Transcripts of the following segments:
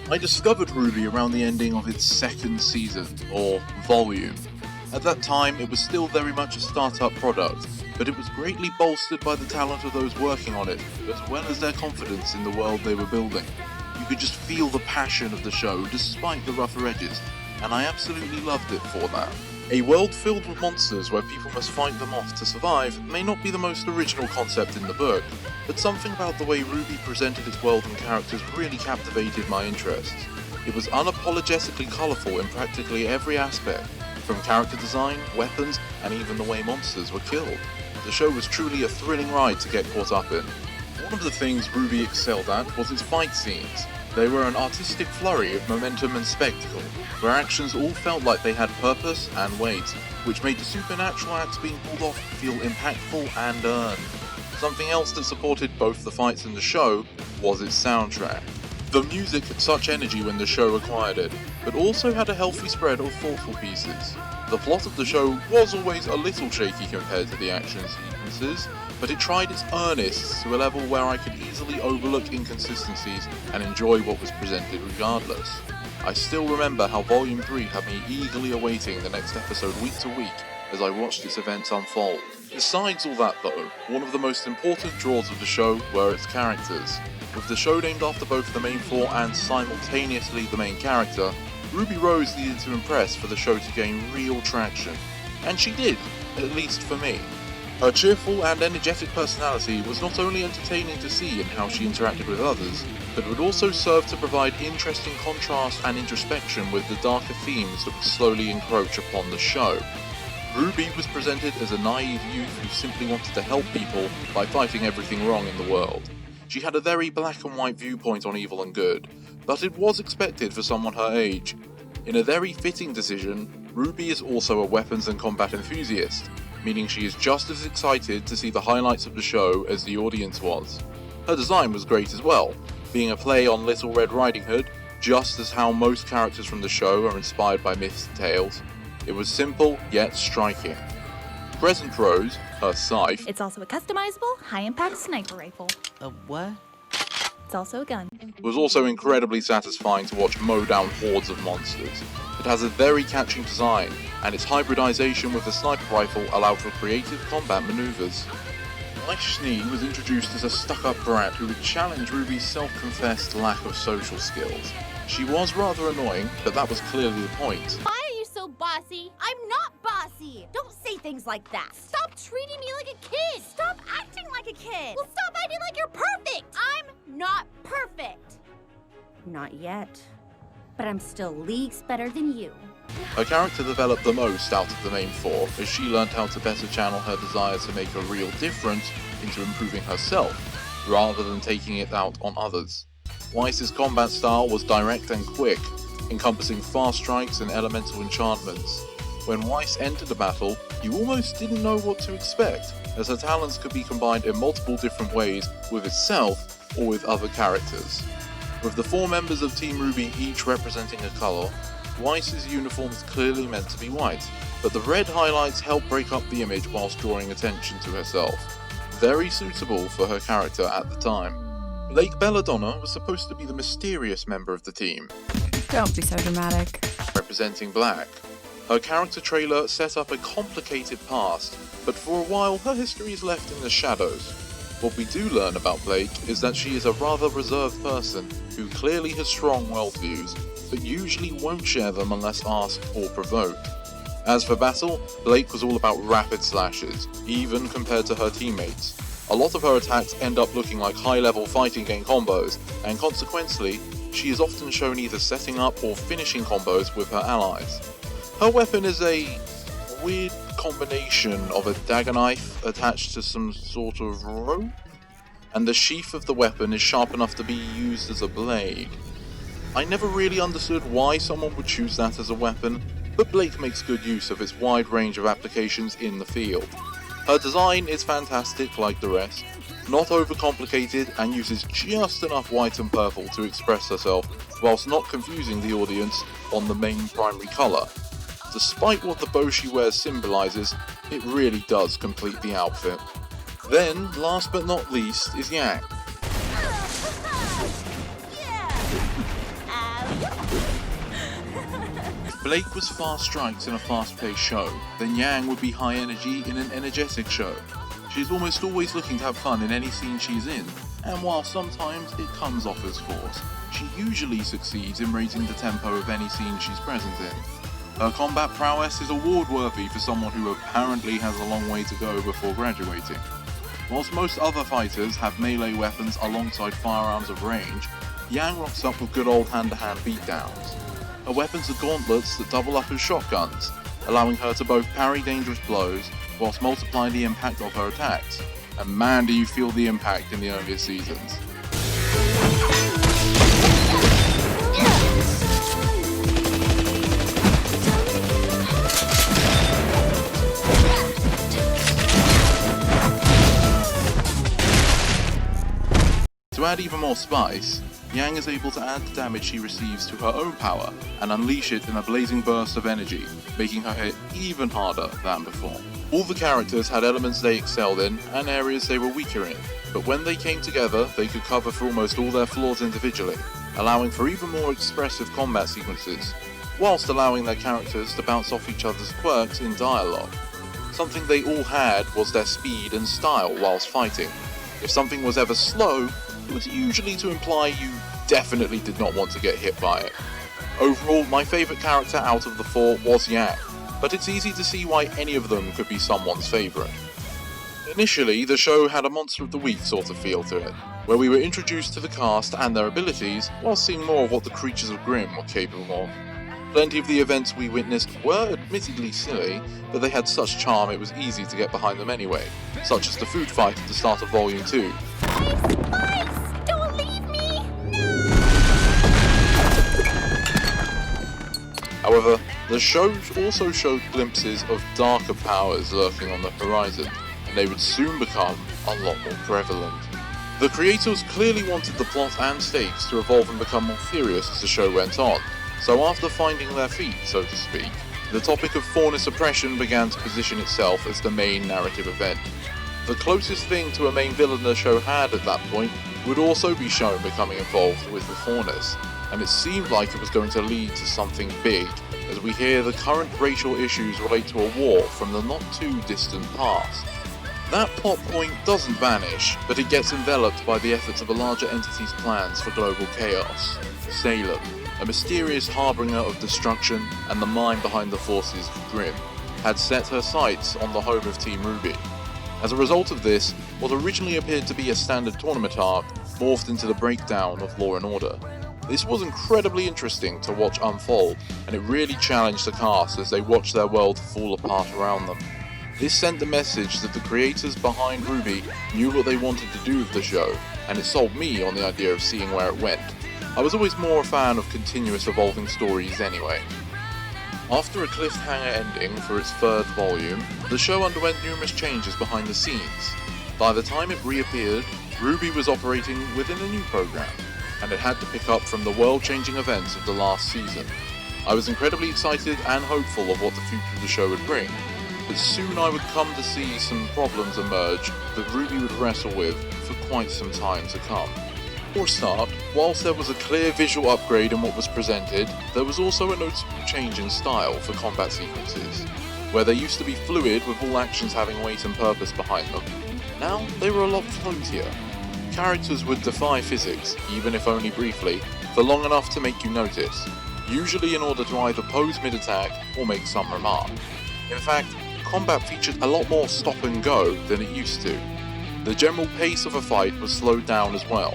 I discovered RWBY around the ending of its second season, or volume. At that time, it was still very much a startup product, but it was greatly bolstered by the talent of those working on it, as well as their confidence in the world they were building. You could just feel the passion of the show, despite the rougher edges, and I absolutely loved it for that. A world filled with monsters where people must fight them off to survive may not be the most original concept in the book, but something about the way RWBY presented its world and characters really captivated my interest. It was unapologetically colourful in practically every aspect, from character design, weapons, and even the way monsters were killed. The show was truly a thrilling ride to get caught up in. One of the things RWBY excelled at was its fight scenes. They were an artistic flurry of momentum and spectacle, where actions all felt like they had purpose and weight, which made the supernatural acts being pulled off feel impactful and earned. Something else that supported both the fights and the show was its soundtrack. The music had such energy when the show acquired it, but also had a healthy spread of thoughtful pieces. The plot of the show was always a little shaky compared to the action sequences, but it tried its earnest to a level where I could easily overlook inconsistencies and enjoy what was presented regardless. I still remember how Volume 3 had me eagerly awaiting the next episode week to week as I watched its events unfold. Besides all that though, one of the most important draws of the show were its characters. With the show named after both the main four and simultaneously the main character, Ruby Rose needed to impress for the show to gain real traction. And she did, at least for me. Her cheerful and energetic personality was not only entertaining to see in how she interacted with others, but would also serve to provide interesting contrast and introspection with the darker themes that would slowly encroach upon the show. RWBY was presented as a naive youth who simply wanted to help people by fighting everything wrong in the world. She had a very black and white viewpoint on evil and good, but it was expected for someone her age. In a very fitting decision, RWBY is also a weapons and combat enthusiast, meaning she is just as excited to see the highlights of the show as the audience was. Her design was great as well, being a play on Little Red Riding Hood, just as how most characters from the show are inspired by myths and tales. It was simple yet striking. Present Rose, her scythe, It's also a customizable, high-impact sniper rifle. A what? It's also a gun. was also incredibly satisfying to watch mow down hordes of monsters. It has a very catching design, and its hybridization with the sniper rifle allowed for creative combat maneuvers. Weiss was introduced as a stuck-up brat who would challenge RWBY's self-confessed lack of social skills. She was rather annoying, but that was clearly the point. Why are you so bossy? I'm not bossy! Don't say things like that! Stop treating me like a kid! Stop acting like a kid! Well, stop acting like you're perfect! I'm not perfect! Not yet. But I'm still leagues better than you. Her character developed the most out of the main four, as she learned how to better channel her desire to make a real difference into improving herself, rather than taking it out on others. Weiss's combat style was direct and quick, encompassing fast strikes and elemental enchantments. When Weiss entered a battle, you almost didn't know what to expect, as her talents could be combined in multiple different ways with itself or with other characters. With the four members of Team RWBY each representing a colour, Weiss's uniform is clearly meant to be white, but the red highlights help break up the image whilst drawing attention to herself. Very suitable for her character at the time. Blake Belladonna was supposed to be the mysterious member of the team, Don't be so dramatic. representing black. Her character trailer set up a complicated past, but for a while her history is left in the shadows. What we do learn about Blake is that she is a rather reserved person who clearly has strong worldviews, but usually won't share them unless asked or provoked. As for battle, Blake was all about rapid slashes, even compared to her teammates. A lot of her attacks end up looking like high-level fighting game combos, and consequently, she is often shown either setting up or finishing combos with her allies. Her weapon is a weird combination of a dagger knife attached to some sort of rope, and the sheath of the weapon is sharp enough to be used as a blade. I never really understood why someone would choose that as a weapon, but Blake makes good use of its wide range of applications in the field. Her design is fantastic like the rest, not overcomplicated and uses just enough white and purple to express herself whilst not confusing the audience on the main primary colour. Despite what the bow she wears symbolizes, it really does complete the outfit. Then, last but not least, is Yang. If Blake was fast strikes in a fast-paced show, then Yang would be high energy in an energetic show. She is almost always looking to have fun in any scene she's in, and while sometimes it comes off as forced, she usually succeeds in raising the tempo of any scene she's present in. Her combat prowess is award-worthy for someone who apparently has a long way to go before graduating. Whilst most other fighters have melee weapons alongside firearms of range, Yang rocks up with good old hand-to-hand beatdowns. Her weapons are gauntlets that double up as shotguns, allowing her to both parry dangerous blows whilst multiplying the impact of her attacks. And man, do you feel the impact in the earlier seasons. To add even more spice, Yang is able to add the damage she receives to her own power and unleash it in a blazing burst of energy, making her hit even harder than before. All the characters had elements they excelled in and areas they were weaker in, but when they came together they could cover for almost all their flaws individually, allowing for even more expressive combat sequences, whilst allowing their characters to bounce off each other's quirks in dialogue. Something they all had was their speed and style whilst fighting. If something was ever slow, it was usually to imply you definitely did not want to get hit by it. Overall, my favourite character out of the four was Yang, but it's easy to see why any of them could be someone's favourite. Initially, the show had a Monster of the Week sort of feel to it, where we were introduced to the cast and their abilities, while seeing more of what the creatures of Grimm were capable of. Plenty of the events we witnessed were admittedly silly, but they had such charm it was easy to get behind them anyway, such as the food fight at the start of Volume 2. Spice! Don't leave me! However, the show also showed glimpses of darker powers lurking on the horizon, and they would soon become a lot more prevalent. The creators clearly wanted the plot and stakes to evolve and become more serious as the show went on, so after finding their feet, so to speak, the topic of faunus oppression began to position itself as the main narrative event. The closest thing to a main villain the show had at that point would also be shown becoming involved with the faunus, and it seemed like it was going to lead to something big, as we hear the current racial issues relate to a war from the not too distant past. That plot point doesn't vanish, but it gets enveloped by the efforts of a larger entity's plans for global chaos. Salem, a mysterious harbinger of destruction and the mind behind the forces of Grimm, had set her sights on the home of Team RWBY. As a result of this, what originally appeared to be a standard tournament arc morphed into the breakdown of law and order. This was incredibly interesting to watch unfold, and it really challenged the cast as they watched their world fall apart around them. This sent the message that the creators behind RWBY knew what they wanted to do with the show, and it sold me on the idea of seeing where it went. I was always more a fan of continuous evolving stories anyway. After a cliffhanger ending for its third volume, the show underwent numerous changes behind the scenes. By the time it reappeared, RWBY was operating within a new program, and it had to pick up from the world-changing events of the last season. I was incredibly excited and hopeful of what the future of the show would bring, but soon I would come to see some problems emerge that RWBY would wrestle with for quite some time to come. For a start, whilst there was a clear visual upgrade in what was presented, there was also a noticeable change in style for combat sequences. Where they used to be fluid with all actions having weight and purpose behind them, now they were a lot floatier. Characters would defy physics, even if only briefly, for long enough to make you notice, usually in order to either pose mid-attack or make some remark. In fact, combat featured a lot more stop and go than it used to. The general pace of a fight was slowed down as well.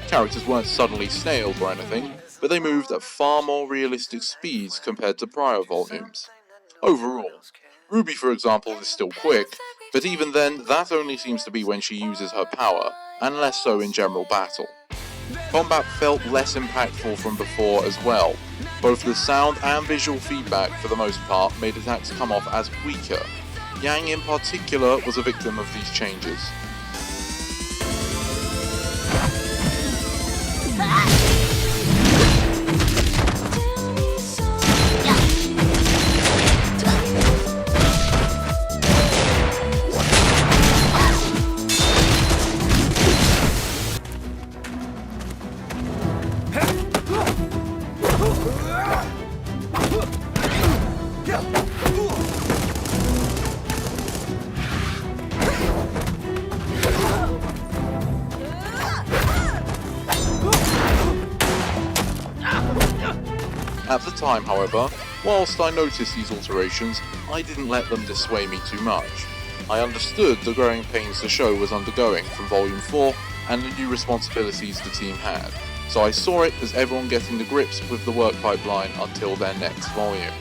Characters weren't suddenly snailed or anything, but they moved at far more realistic speeds compared to prior volumes. Overall, RWBY for example is still quick, but even then that only seems to be when she uses her power, and less so in general battle. Combat felt less impactful from before as well. Both the sound and visual feedback for the most part made attacks come off as weaker. Yang in particular was a victim of these changes. At the time, however, whilst I noticed these alterations, I didn't let them dissuade me too much. I understood the growing pains the show was undergoing from Volume 4 and the new responsibilities the team had, so I saw it as everyone getting to grips with the work pipeline until their next volume.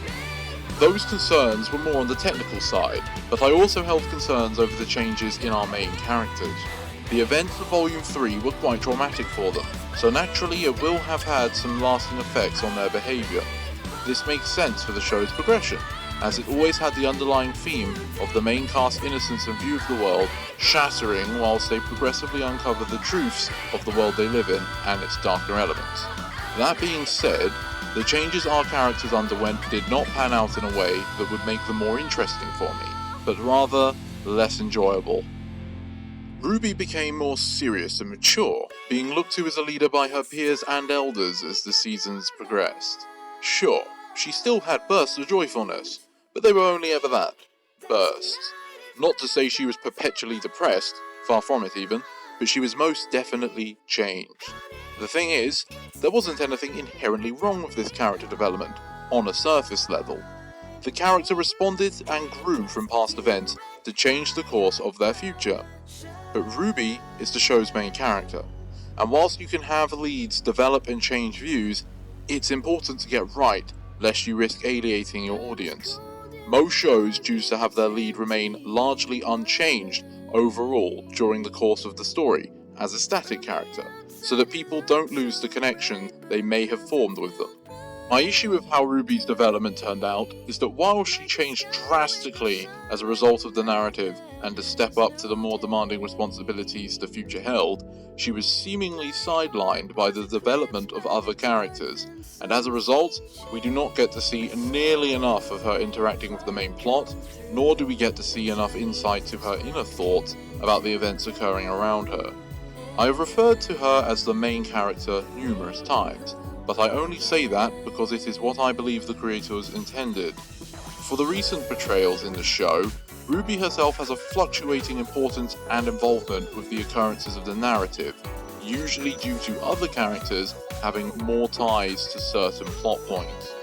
Those concerns were more on the technical side, but I also held concerns over the changes in our main characters. The events of Volume 3 were quite traumatic for them, so naturally it will have had some lasting effects on their behaviour. This makes sense for the show's progression, as it always had the underlying theme of the main cast's innocence and view of the world shattering whilst they progressively uncover the truths of the world they live in and its darker elements. That being said, the changes our characters underwent did not pan out in a way that would make them more interesting for me, but rather less enjoyable. RWBY became more serious and mature, being looked to as a leader by her peers and elders as the seasons progressed. Sure, she still had bursts of joyfulness, but they were only ever that, bursts. Not to say she was perpetually depressed, far from it even, but she was most definitely changed. The thing is, there wasn't anything inherently wrong with this character development, on a surface level. The character responded and grew from past events to change the course of their future. But RWBY is the show's main character, and whilst you can have leads develop and change views, it's important to get right lest you risk alienating your audience. Most shows choose to have their lead remain largely unchanged overall during the course of the story as a static character, so that people don't lose the connection they may have formed with them. My issue with how RWBY's development turned out is that while she changed drastically as a result of the narrative and to step up to the more demanding responsibilities the future held, she was seemingly sidelined by the development of other characters, and as a result, we do not get to see nearly enough of her interacting with the main plot, nor do we get to see enough insight to her inner thoughts about the events occurring around her. I have referred to her as the main character numerous times, but I only say that because it is what I believe the creators intended. For the recent portrayals in the show, RWBY herself has a fluctuating importance and involvement with the occurrences of the narrative, usually due to other characters having more ties to certain plot points.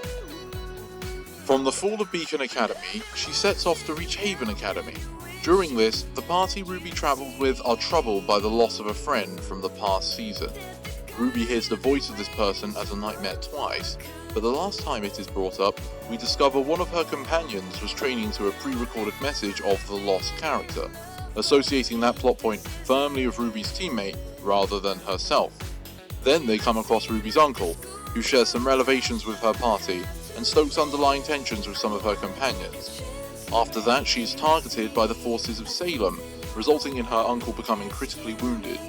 From the fall of Beacon Academy, she sets off to reach Haven Academy. During this, the party RWBY travelled with are troubled by the loss of a friend from the past season. RWBY hears the voice of this person as a nightmare twice, but the last time it is brought up, we discover one of her companions was training to a pre-recorded message of the lost character, associating that plot point firmly with RWBY's teammate rather than herself. Then they come across RWBY's uncle, who shares some revelations with her party and stokes underlying tensions with some of her companions. After that, she is targeted by the forces of Salem, resulting in her uncle becoming critically wounded.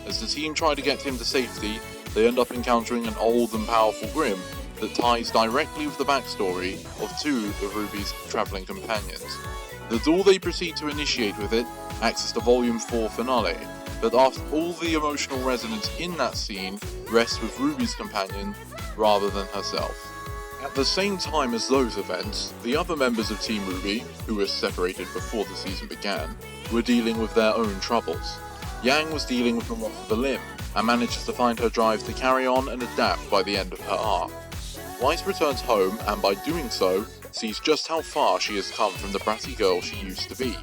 As the team try to get him to safety, they end up encountering an old and powerful Grimm that ties directly with the backstory of two of RWBY's travelling companions. The duel they proceed to initiate with it acts as the Volume 4 finale, but after all the emotional resonance in that scene rests with RWBY's companion rather than herself. At the same time as those events, the other members of Team RWBY, who were separated before the season began, were dealing with their own troubles. Yang was dealing with the loss of a limb, and manages to find her drive to carry on and adapt by the end of her arc. Weiss returns home, and by doing so, sees just how far she has come from the bratty girl she used to be,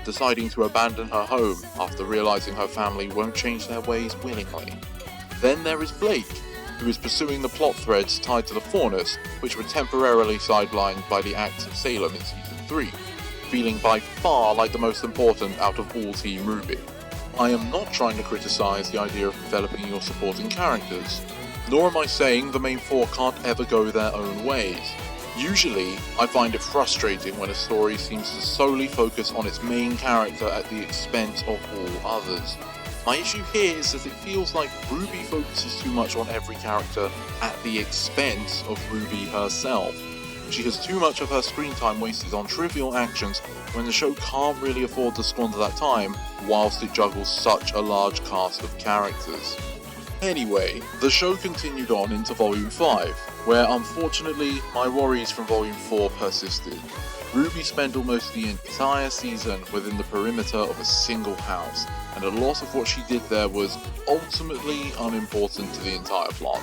deciding to abandon her home after realising her family won't change their ways willingly. Then there is Blake, who is pursuing the plot threads tied to the Faunus, which were temporarily sidelined by the acts of Salem in Season 3, feeling by far like the most important out of all Team RWBY. I am not trying to criticise the idea of developing your supporting characters, nor am I saying the main four can't ever go their own ways. Usually, I find it frustrating when a story seems to solely focus on its main character at the expense of all others. My issue here is that it feels like RWBY focuses too much on every character at the expense of RWBY herself. She has too much of her screen time wasted on trivial actions when the show can't really afford to squander that time whilst it juggles such a large cast of characters. Anyway, the show continued on into Volume 5, where unfortunately my worries from Volume 4 persisted. RWBY spent almost the entire season within the perimeter of a single house, and a lot of what she did there was ultimately unimportant to the entire plot.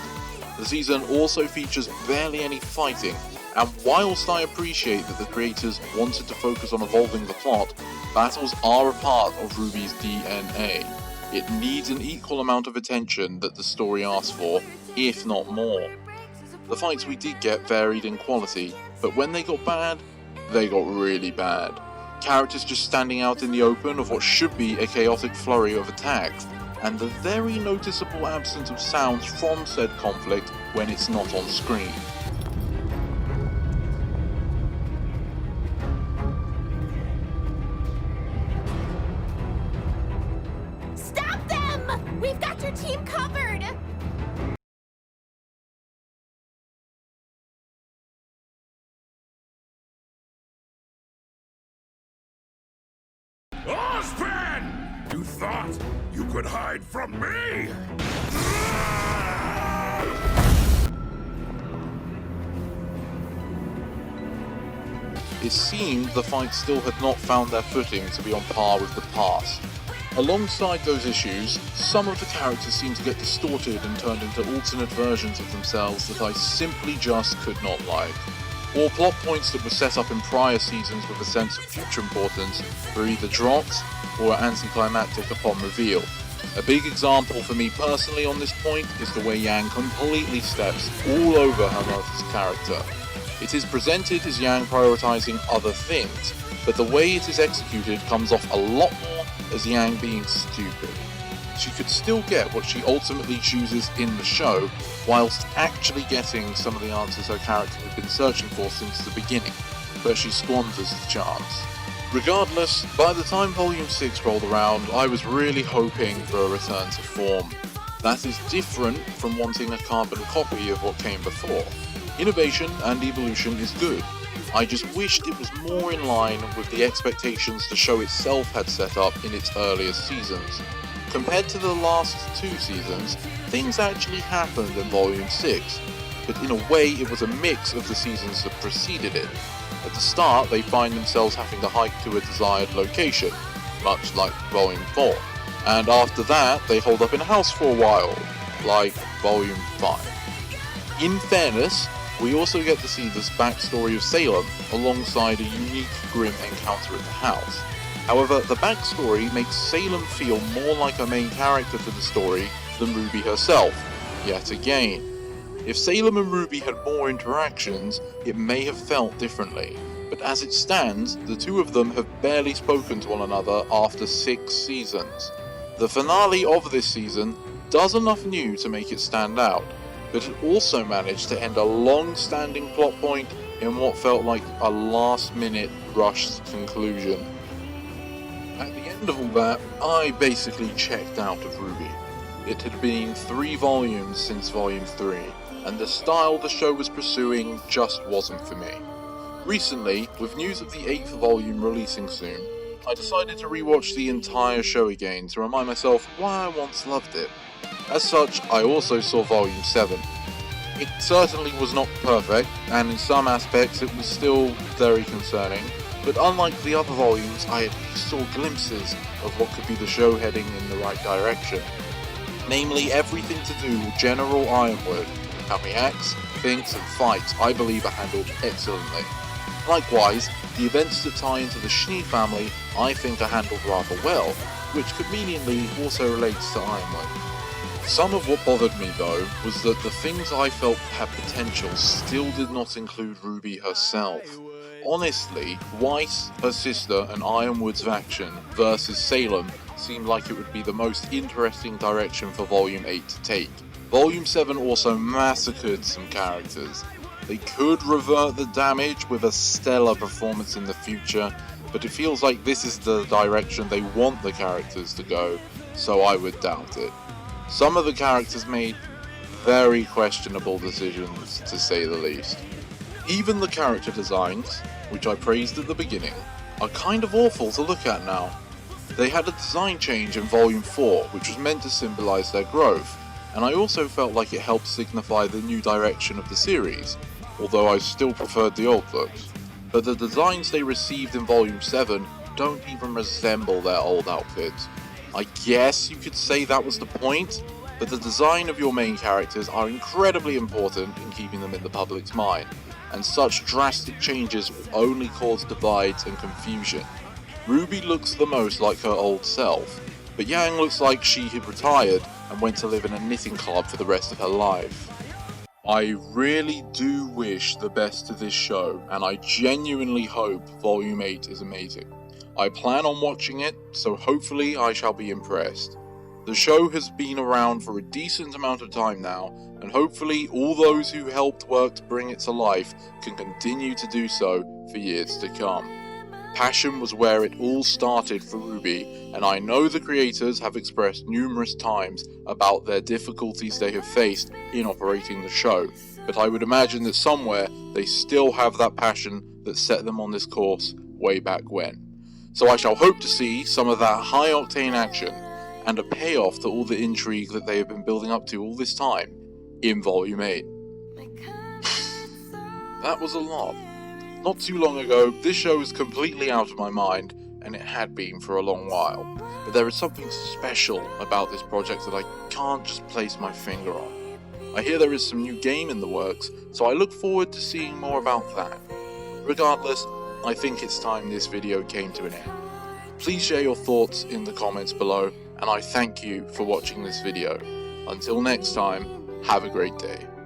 The season also features barely any fighting, and whilst I appreciate that the creators wanted to focus on evolving the plot, battles are a part of RWBY's DNA. It needs an equal amount of attention that the story asks for, if not more. The fights we did get varied in quality, but when they got bad, they got really bad. Characters just standing out in the open of what should be a chaotic flurry of attacks, and the very noticeable absence of sounds from said conflict when it's not on screen. Stop them! We've got your team covered! Ozpan! You thought you could hide from me? It seemed the fight still had not found their footing to be on par with the past. Alongside those issues, some of the characters seemed to get distorted and turned into alternate versions of themselves that I simply just could not like. Or plot points that were set up in prior seasons with a sense of future importance were either dropped or anticlimactic upon reveal. A big example for me personally on this point is the way Yang completely steps all over her mother's character. It is presented as Yang prioritizing other things, but the way it is executed comes off a lot more as Yang being stupid. She could still get what she ultimately chooses in the show, whilst actually getting some of the answers her character had been searching for since the beginning, but she squanders the chance. Regardless, by the time Volume 6 rolled around, I was really hoping for a return to form. That is different from wanting a carbon copy of what came before. Innovation and evolution is good. I just wished it was more in line with the expectations the show itself had set up in its earlier seasons. Compared to the last two seasons, things actually happened in Volume 6, but in a way it was a mix of the seasons that preceded it. At the start, they find themselves having to hike to a desired location, much like Volume 4, and after that, they hold up in a house for a while, like Volume 5. In fairness, we also get to see this backstory of Salem alongside a unique grim encounter at the house. However, the backstory makes Salem feel more like a main character to the story than RWBY herself, yet again. If Salem and RWBY had more interactions, it may have felt differently, but as it stands, the two of them have barely spoken to one another after 6 seasons. The finale of this season does enough new to make it stand out, but it also managed to end a long-standing plot point in what felt like a last-minute rushed conclusion. At the end of all that, I basically checked out of RWBY. It had been 3 volumes since Volume 3, and the style the show was pursuing just wasn't for me. Recently, with news of the 8th volume releasing soon, I decided to rewatch the entire show again to remind myself why I once loved it. As such, I also saw Volume 7. It certainly was not perfect, and in some aspects it was still very concerning, but unlike the other volumes, I at least saw glimpses of what could be the show heading in the right direction. Namely, everything to do with General Ironwood, how he acts, thinks, and fights I believe are handled excellently. Likewise, the events that tie into the Schnee family I think are handled rather well, which conveniently also relates to Ironwood. Some of what bothered me though was that the things I felt had potential still did not include RWBY herself. Honestly, Weiss, her sister, and Ironwood's faction versus Salem seemed like it would be the most interesting direction for Volume 8 to take. Volume 7 also massacred some characters. They could revert the damage with a stellar performance in the future, but it feels like this is the direction they want the characters to go, so I would doubt it. Some of the characters made very questionable decisions, to say the least. Even the character designs, which I praised at the beginning, are kind of awful to look at now. They had a design change in Volume 4, which was meant to symbolise their growth, and I also felt like it helped signify the new direction of the series, although I still preferred the old looks. But the designs they received in Volume 7 don't even resemble their old outfits. I guess you could say that was the point, but the design of your main characters are incredibly important in keeping them in the public's mind, and such drastic changes will only cause divides and confusion. RWBY looks the most like her old self, but Yang looks like she had retired and went to live in a knitting club for the rest of her life. I really do wish the best to this show, and I genuinely hope Volume 8 is amazing. I plan on watching it, so hopefully I shall be impressed. The show has been around for a decent amount of time now, and hopefully all those who helped work to bring it to life can continue to do so for years to come. Passion was where it all started for RWBY, and I know the creators have expressed numerous times about their difficulties they have faced in operating the show, but I would imagine that somewhere they still have that passion that set them on this course way back when. So I shall hope to see some of that high-octane action and a payoff to all the intrigue that they have been building up to all this time in Volume 8. That was a lot. Not too long ago, this show was completely out of my mind, and it had been for a long while. But there is something special about this project that I can't just place my finger on. I hear there is some new game in the works, so I look forward to seeing more about that. Regardless, I think it's time this video came to an end. Please share your thoughts in the comments below, and I thank you for watching this video. Until next time, have a great day.